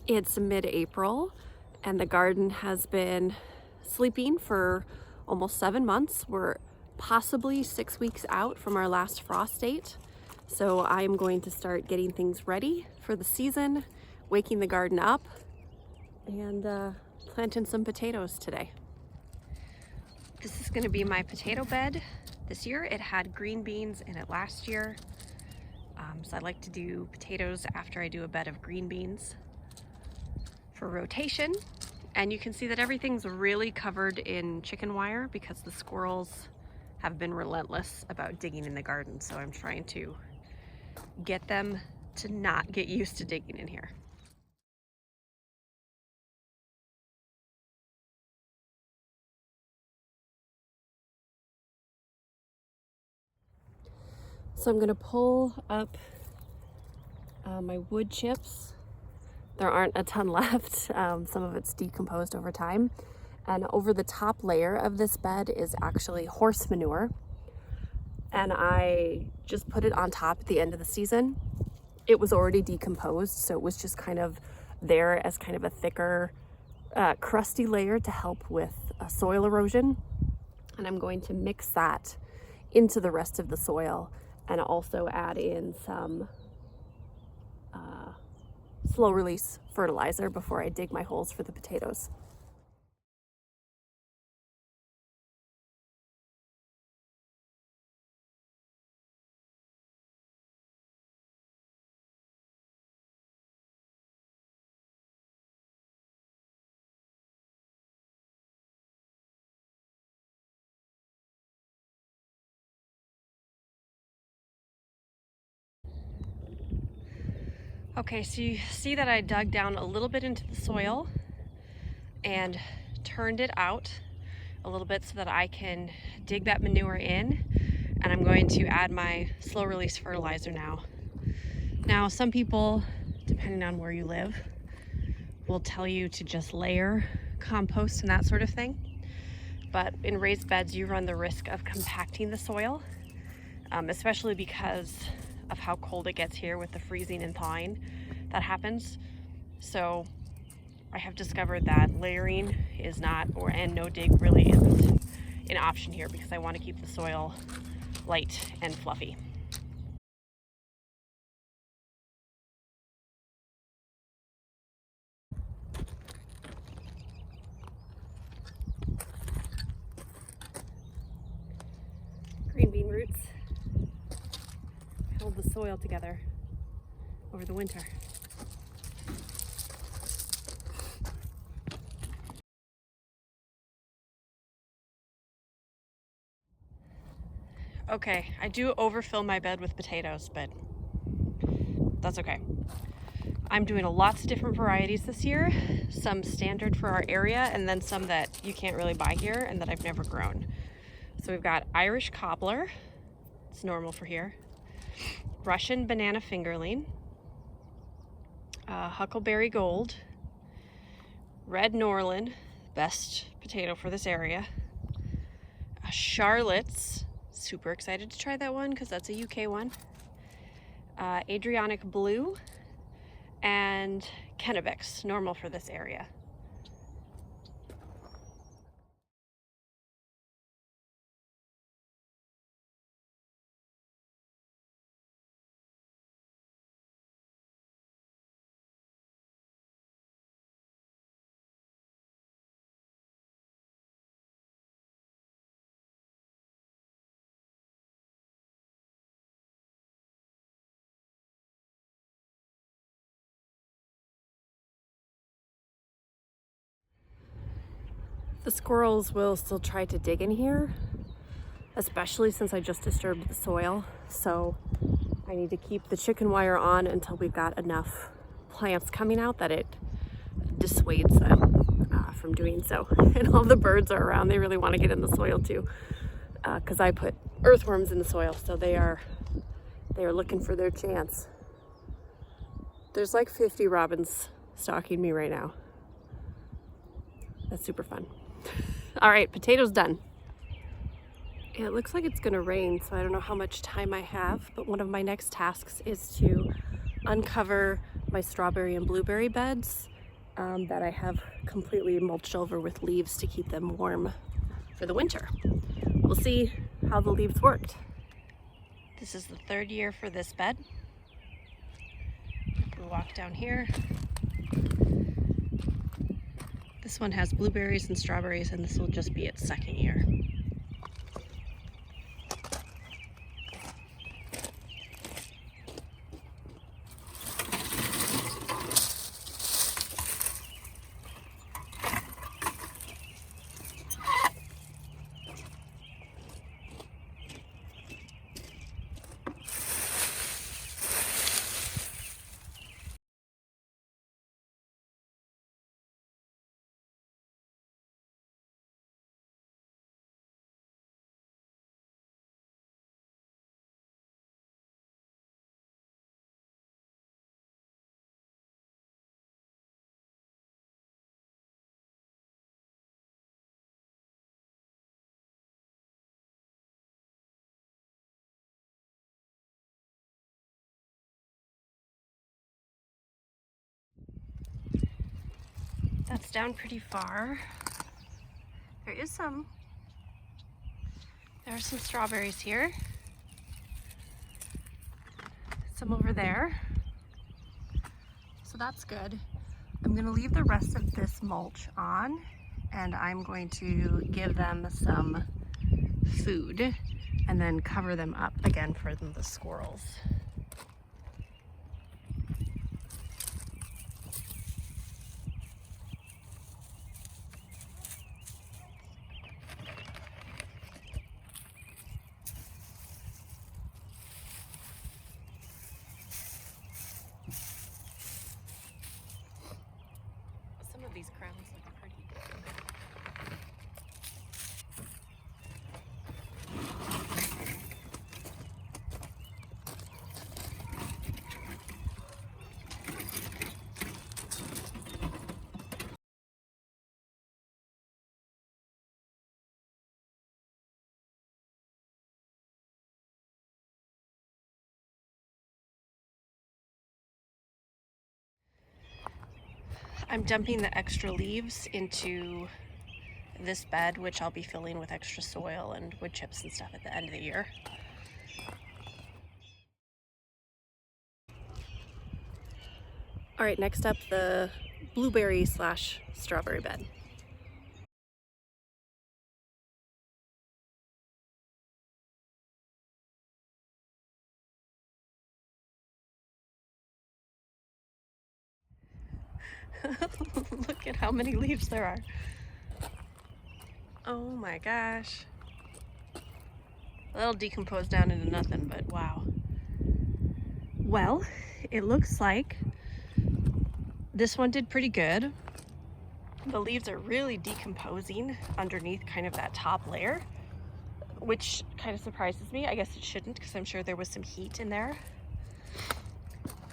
It's mid-April and the garden has been sleeping for almost 7 months. We're possibly 6 weeks out from our last frost date. So I'm going to start getting things ready for the season, waking the garden up, and planting some potatoes today. This is going to be my potato bed this year. It had green beans in it last year. So I like to do potatoes after I do a bed of green beans for rotation. And you can see that everything's really covered in chicken wire because the squirrels have been relentless about digging in the garden. So I'm trying to get them to not get used to digging in here. So I'm gonna pull up my wood chips. There aren't a ton left. Some of it's decomposed over time. And over the top layer of this bed is actually horse manure. And I just put it on top at the end of the season. It was already decomposed, so it was just kind of there as kind of a thicker, crusty layer to help with soil erosion. And I'm going to mix that into the rest of the soil and also add in some slow release fertilizer before I dig my holes for the potatoes. Okay, so you see that I dug down a little bit into the soil and turned it out a little bit so that I can dig that manure in, and I'm going to add my slow release fertilizer now. Now, some people, depending on where you live, will tell you to just layer compost and that sort of thing. But in raised beds, you run the risk of compacting the soil, especially because of how cold it gets here with the freezing and thawing that happens. So I have discovered that layering is not, and no dig really isn't an option here because I want to keep the soil light and fluffy. Green bean roots held the soil together over the winter. Okay, I do overfill my bed with potatoes, but that's okay. I'm doing lots of different varieties this year, some standard for our area and then some that you can't really buy here and that I've never grown. So we've got Irish cobbler, it's normal for here, Russian banana fingerling, huckleberry gold, red Norland, best potato for this area, Charlotte's, super excited to try that one because that's a UK one, Adriatic blue, and Kennebecs, normal for this area. The squirrels will still try to dig in here, especially since I just disturbed the soil. So I need to keep the chicken wire on until we've got enough plants coming out that it dissuades them from doing so. And all the birds are around. They really want to get in the soil too, because I put earthworms in the soil, so they are looking for their chance. There's like 50 robins stalking me right now. That's super fun. All right, potatoes done. It looks like it's gonna rain, so I don't know how much time I have, but one of my next tasks is to uncover my strawberry and blueberry beds that I have completely mulched over with leaves to keep them warm for the winter. We'll see how the leaves worked. This is the third year for this bed. If we walk down here, this one has blueberries and strawberries, and this will just be its second year. That's down pretty far. There are some strawberries here. Some over there. So that's good. I'm gonna leave the rest of this mulch on, and I'm going to give them some food and then cover them up again for the squirrels. Some of these crowns look pretty. I'm dumping the extra leaves into this bed, which I'll be filling with extra soil and wood chips and stuff at the end of the year. All right, next up, the blueberry / strawberry bed. Look at how many leaves there are. Oh my gosh. That'll decompose down into nothing, but wow. Well, it looks like this one did pretty good. The leaves are really decomposing underneath kind of that top layer, which kind of surprises me. I guess it shouldn't, because I'm sure there was some heat in there.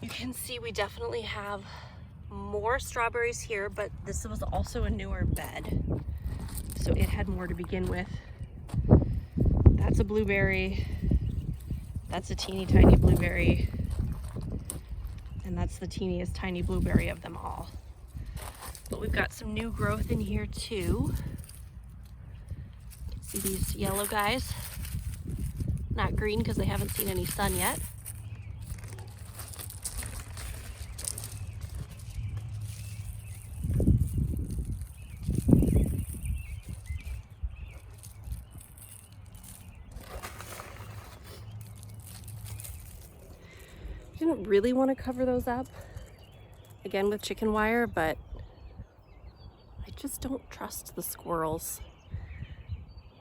You can see we definitely have more strawberries here, but this was also a newer bed, so it had more to begin with. That's a blueberry, that's a teeny tiny blueberry, and that's the teeniest tiny blueberry of them all. But we've got some new growth in here too. See these yellow guys? Not green because they haven't seen any sun yet. Didn't really want to cover those up again with chicken wire, but I just don't trust the squirrels.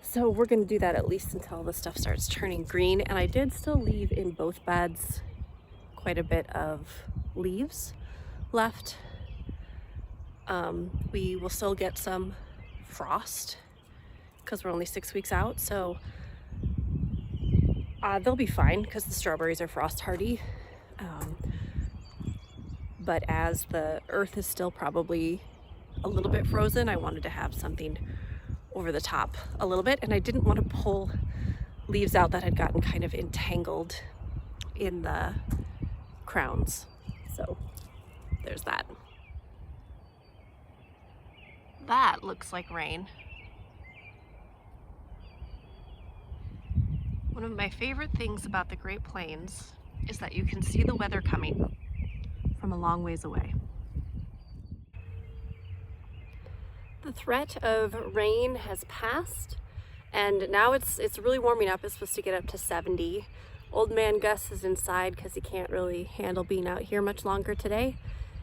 So we're going to do that at least until the stuff starts turning green. And I did still leave in both beds quite a bit of leaves left. We will still get some frost because we're only 6 weeks out, so they'll be fine because the strawberries are frost hardy. But as the earth is still probably a little bit frozen, I wanted to have something over the top a little bit, and I didn't want to pull leaves out that had gotten kind of entangled in the crowns. So there's that. That looks like rain. One of my favorite things about the Great Plains is that you can see the weather coming from a long ways away. The threat of rain has passed, and now it's really warming up. It's supposed to get up to 70. Old man Gus is inside because he can't really handle being out here much longer today.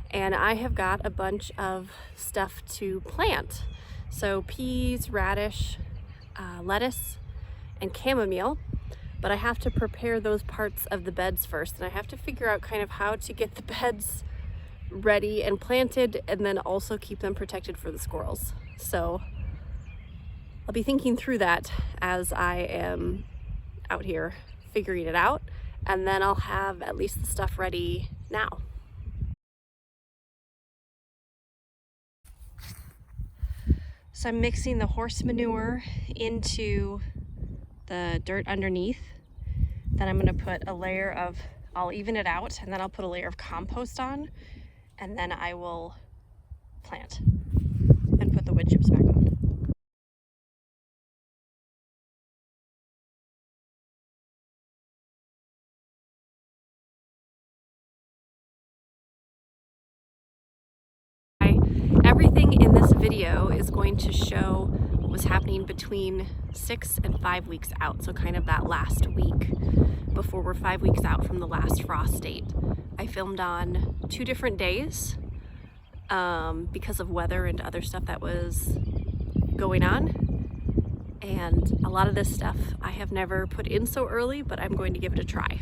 And I have got a bunch of stuff to plant. So peas, radish, lettuce, and chamomile. But I have to prepare those parts of the beds first, and I have to figure out kind of how to get the beds ready and planted, and then also keep them protected for the squirrels. So I'll be thinking through that as I am out here figuring it out, and then I'll have at least the stuff ready now. So I'm mixing the horse manure into the dirt underneath. Then I'm going to put a layer of, I'll even it out, and then I'll put a layer of compost on, and then I will plant and put the wood chips back on. Everything in this video is going to show what was happening between 6 and 5 weeks out, so kind of that last week before we're 5 weeks out from the last frost date. I filmed on 2 different days because of weather and other stuff that was going on, and a lot of this stuff I have never put in so early, but I'm going to give it a try.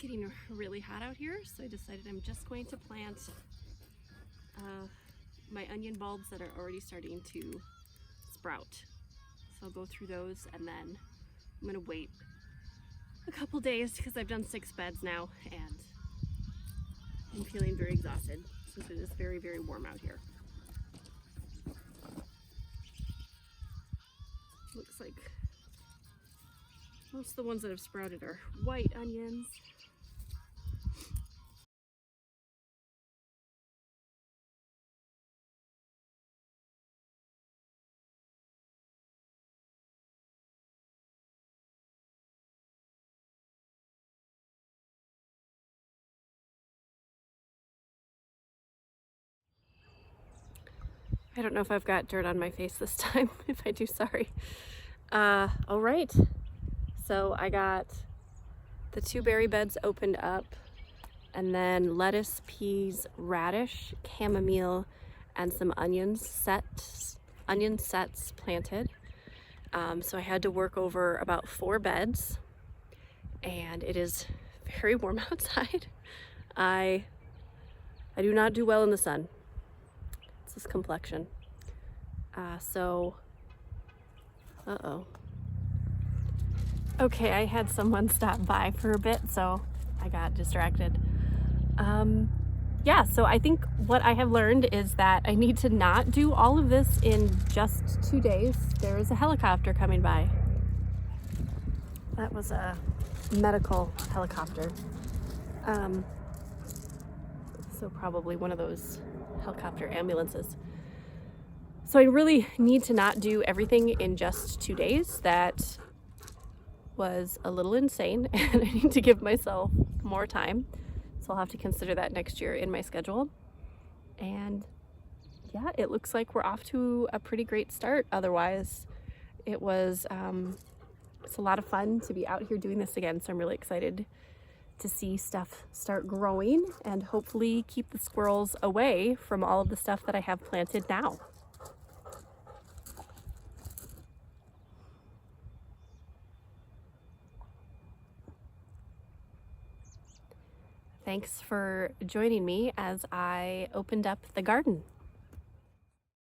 Getting really hot out here, so I decided I'm just going to plant my onion bulbs that are already starting to sprout. So I'll go through those, and then I'm gonna wait a couple days because I've done 6 beds now and I'm feeling very exhausted since it is very, very warm out here. Looks like most of the ones that have sprouted are white onions. I don't know if I've got dirt on my face this time. If I do, sorry. All right. So I got the 2 berry beds opened up, and then lettuce, peas, radish, chamomile, and some onion sets planted. So I had to work over about 4 beds, and it is very warm outside. I do not do well in the sun. It's this complexion. Okay, I had someone stop by for a bit, so I got distracted. Yeah, so I think what I have learned is that I need to not do all of this in just 2 days. There is a helicopter coming by. That was a medical helicopter. So probably one of those helicopter ambulances. So I really need to not do everything in just 2 days. That was a little insane, and I need to give myself more time. So I'll have to consider that next year in my schedule. And yeah, it looks like we're off to a pretty great start. Otherwise, it was it's a lot of fun to be out here doing this again. So I'm really excited to see stuff start growing and hopefully keep the squirrels away from all of the stuff that I have planted now. Thanks for joining me as I opened up the garden.